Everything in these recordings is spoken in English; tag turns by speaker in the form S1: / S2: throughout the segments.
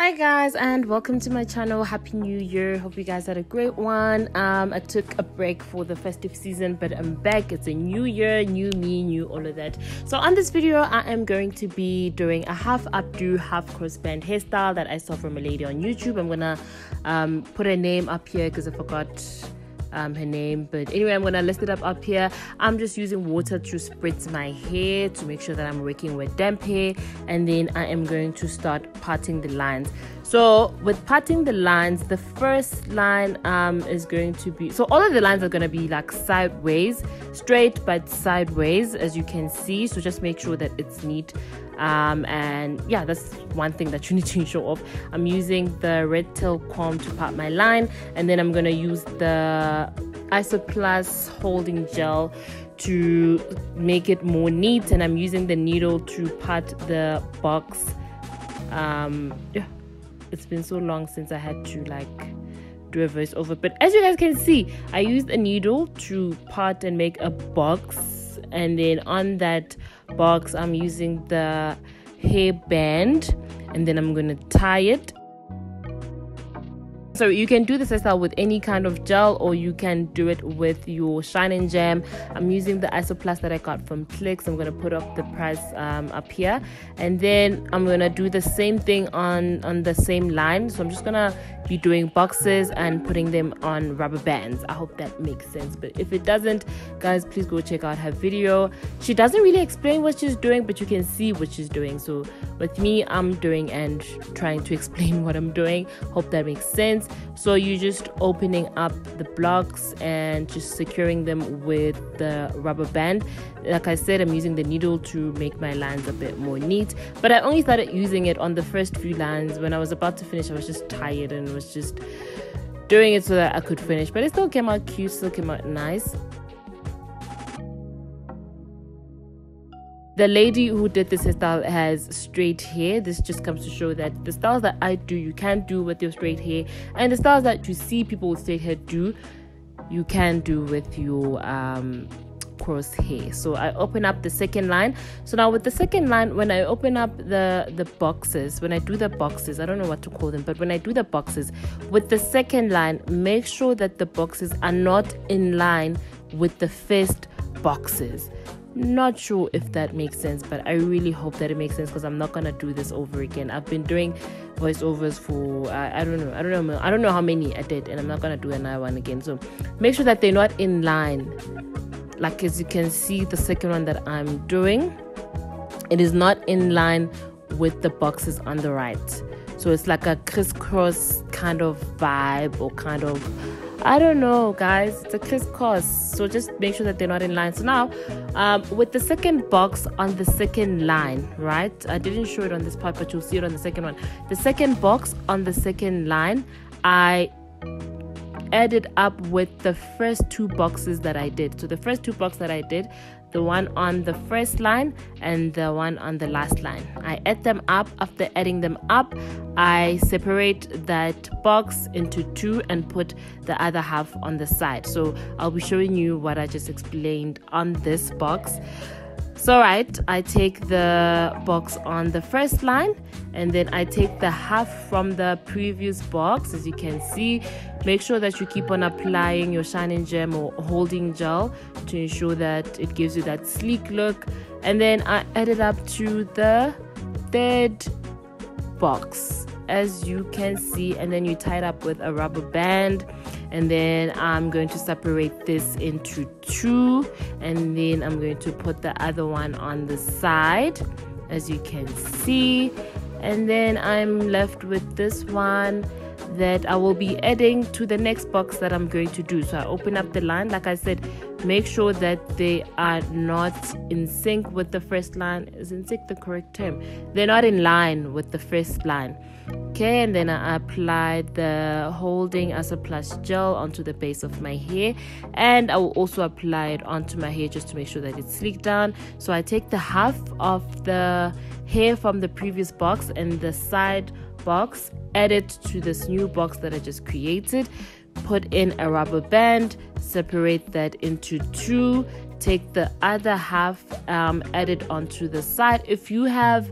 S1: Hi guys, and welcome to my channel. Happy New Year. Hope you guys had a great one. I took a break for the festive season, but I'm back. It's a new year, new me, new all of that. So on this video, I am going to be doing a half updo, half crossband hairstyle that I saw from a lady on YouTube. I'm gonna put her name up here because I forgot her name, but anyway, I'm gonna list it up here. I'm just using water to spritz my hair to make sure that I'm working with damp hair, and then I am going to start parting the lines. So with parting the lines, the first line is going to be, so all of the lines are going to be like sideways, straight but sideways, as you can see. So just make sure that it's neat. And yeah, that's one thing that you need to show off. I'm using the red tail comb to part my line, and then I'm going to use the Isoplus holding gel to make it more neat, and I'm using the needle to part the box. Yeah, it's been so long since I had to like do a voiceover, but as you guys can see, I used a needle to part and make a box, and then on that box I'm using the hair band, and then I'm gonna tie it. So you can do this hairstyle with any kind of gel, or you can do it with your shine and jam. I'm using the Isoplus that I got from Clicks. I'm going to put up the price up here, and then I'm going to do the same thing on the same line. So I'm just going to be doing boxes and putting them on rubber bands. I hope that makes sense, but if it doesn't, guys, please go check out her video. She doesn't really explain what she's doing, but you can see what she's doing. So with me, I'm doing and trying to explain what I'm doing. Hope that makes sense. So you're just opening up the blocks and just securing them with the rubber band. Like I said, I'm using the needle to make my lines a bit more neat, but I only started using it on the first few lines. When I was about to finish, I was just tired and was just doing it so that I could finish, but it still came out cute, still came out nice. The lady who did this hairstyle has straight hair. This just comes to show that the styles that I do, you can do with your straight hair, and the styles that you see people with straight hair do, you can do with your cross hair. So I open up the second line. So now with the second line, when I open up the boxes, when I do the boxes, I don't know what to call them, but when I do the boxes with the second line, make sure that the boxes are not in line with the first boxes. Not sure if that makes sense, but I really hope that it makes sense, because I'm not gonna do this over again. I've been doing voiceovers for I don't know how many I did, and I'm not gonna do another one again. So make sure that they're not in line. Like as you can see, the second one that I'm doing, it is not in line with the boxes on the right. So it's like a crisscross kind of vibe, or kind of, I don't know, guys, it's a crisscross. So just make sure that they're not in line. So now with the second box on the second line, right, I didn't show it on this part, but you'll see it on the second one. The second box on the second line, I added up with the first two boxes that I did. So the first two boxes that I did, the one on the first line and the one on the last line, I add them up. After adding them up, I separate that box into two and put the other half on the side. So I'll be showing you what I just explained on this box. So right, I take the box on the first line, and then I take the half from the previous box. As you can see, make sure that you keep on applying your shine and gem or holding gel to ensure that it gives you that sleek look. And then I add it up to the third box, as you can see, and then you tie it up with a rubber band. And then I'm going to separate this into two, and then I'm going to put the other one on the side, as you can see. And then I'm left with this one that I will be adding to the next box that I'm going to do. So I open up the line. Like I said, make sure that they are not in sync with the first line. Is in sync the correct term? They're not in line with the first line. Okay, and then I apply the holding Isoplus gel onto the base of my hair, and I will also apply it onto my hair just to make sure that it's sleeked down. So I take the half of the hair from the previous box and the side box, add it to this new box that I just created, put in a rubber band, separate that into two, take the other half, add it onto the side. If you have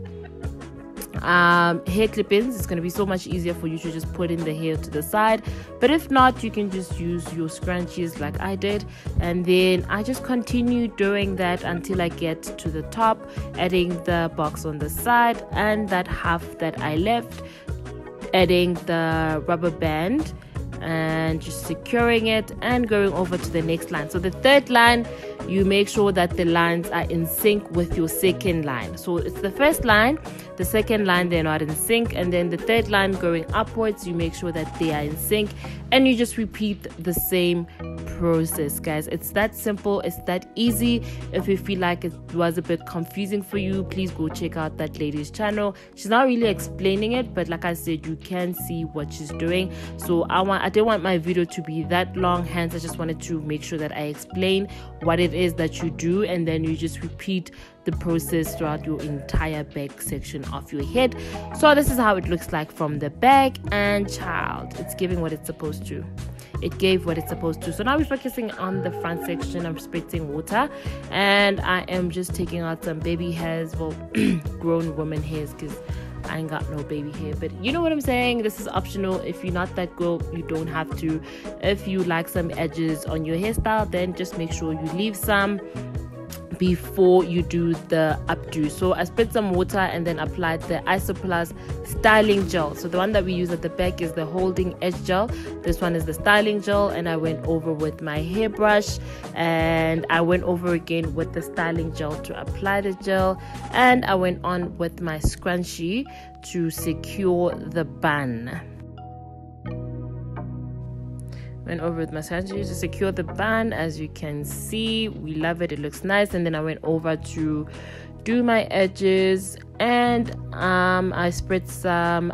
S1: hair clip-ins, it's going to be so much easier for you to just put in the hair to the side. But if not, you can just use your scrunchies like I did, and then I just continue doing that until I get to the top, adding the box on the side, and that half that I left, adding the rubber band and just securing it and going over to the next line. So the third line, you make sure that the lines are in sync with your second line. So it's the first line, the second line, they're not in sync, and then the third line going upwards, you make sure that they are in sync, and you just repeat the same process, guys. It's that simple, it's that easy. If you feel like it was a bit confusing for you, please go check out that lady's channel. She's not really explaining it, but like I said, you can see what she's doing. So I didn't want my video to be that long, hence I just wanted to make sure that I explain what it is that you do, and then you just repeat the process throughout your entire back section of your head. So this is how it looks like from the back, and child, it's giving what it's supposed to. It gave what it's supposed to. So now we're focusing on the front section. I'm spritzing water, and I am just taking out some baby hairs, well, grown woman hairs, because I ain't got no baby hair, but you know what I'm saying. This is optional. If you're not that girl, you don't have to. If you like some edges on your hairstyle, then just make sure you leave some before you do the updo. So I split some water and then applied the Isoplus styling gel. So the one that we use at the back is the holding edge gel. This one is the styling gel, and I went over with my hairbrush, and I went over again with the styling gel to apply the gel, and I went on with my scrunchie to secure the bun. Went over with my scrunchie to secure the bun. As you can see, we love it, it looks nice. And then I went over to do my edges, and I spread some,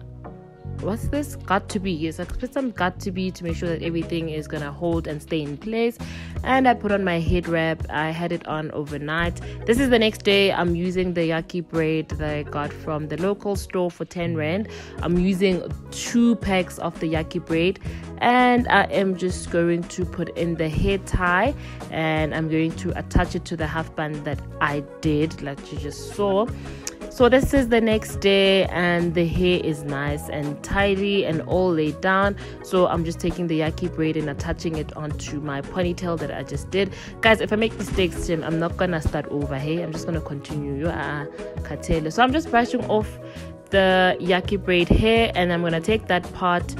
S1: what's this, got to be, yes, I put some got to be to make sure that everything is gonna hold and stay in place. And I put on my head wrap. I had it on overnight. This is the next day. I'm using the yaki braid that I got from the local store for 10 rand. I'm using 2 packs of the yaki braid, and I am just going to put in the hair tie, and I'm going to attach it to the half bun that I did, like you just saw. So this is the next day, and the hair is nice and tidy and all laid down. So I'm just taking the yaki braid and attaching it onto my ponytail that I just did. Guys, if I make mistakes, I'm not gonna start over. Hey, I'm just gonna continue. So I'm just brushing off the yaki braid hair, and I'm gonna take that part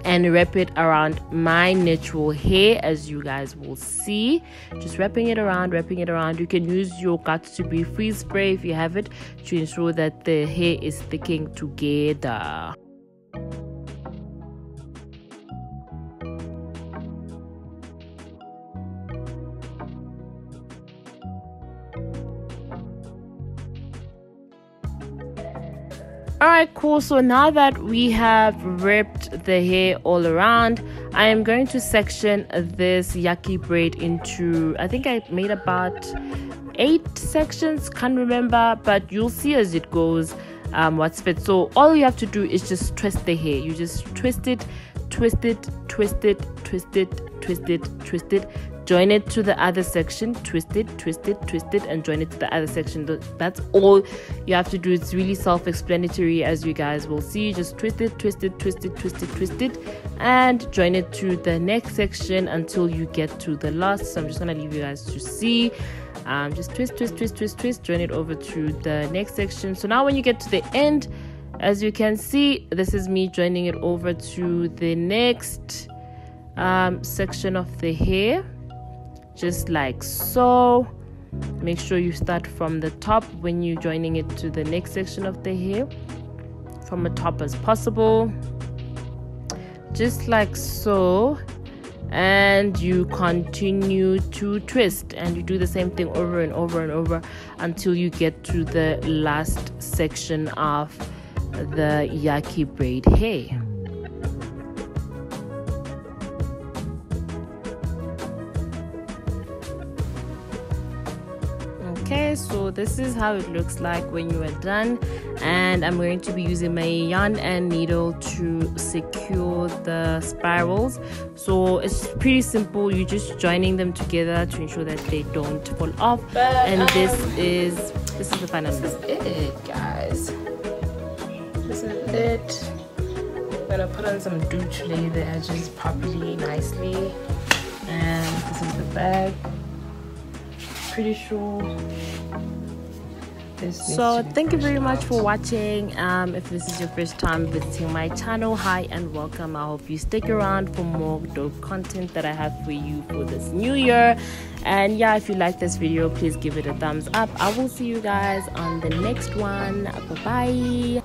S1: and wrap it around my natural hair, as you guys will see. Just wrapping it around. You can use your got to be freeze spray if you have it, to ensure that the hair is sticking together. Alright, cool. So now that we have wrapped the hair all around, I am going to section this yaki braid into, I think I made about 8 sections, can't remember, but you'll see as it goes what's fit. So all you have to do is just twist the hair. You just twist it, join it to the other section, twist it, and join it to the other section. That's all you have to do. It's really self-explanatory, as you guys will see. Just twist it, and join it to the next section until you get to the last. So I'm just gonna leave you guys to see. Just twist, join it over to the next section. So now when you get to the end, as you can see, this is me joining it over to the next section of the hair, just like so. Make sure you start from the top when you're joining it to the next section of the hair, from the top as possible, just like so. And you continue to twist, and you do the same thing over and over until you get to the last section of the yaki braid hair. Okay, so this is how it looks like when you are done, and I'm going to be using my yarn and needle to secure the spirals. So it's pretty simple. You're just joining them together to ensure that they don't fall off. And this is the final.
S2: This is it, guys.
S1: it. I'm gonna put on some dew to lay the edges properly, nicely. And this is the bag. Pretty sure. So thank you very much for watching. If this is your first time visiting my channel, hi and welcome. I hope you stick around for more dope content that I have for you for this new year. And yeah, if you like this video, please give it a thumbs up. I will see you guys on the next one. Bye bye.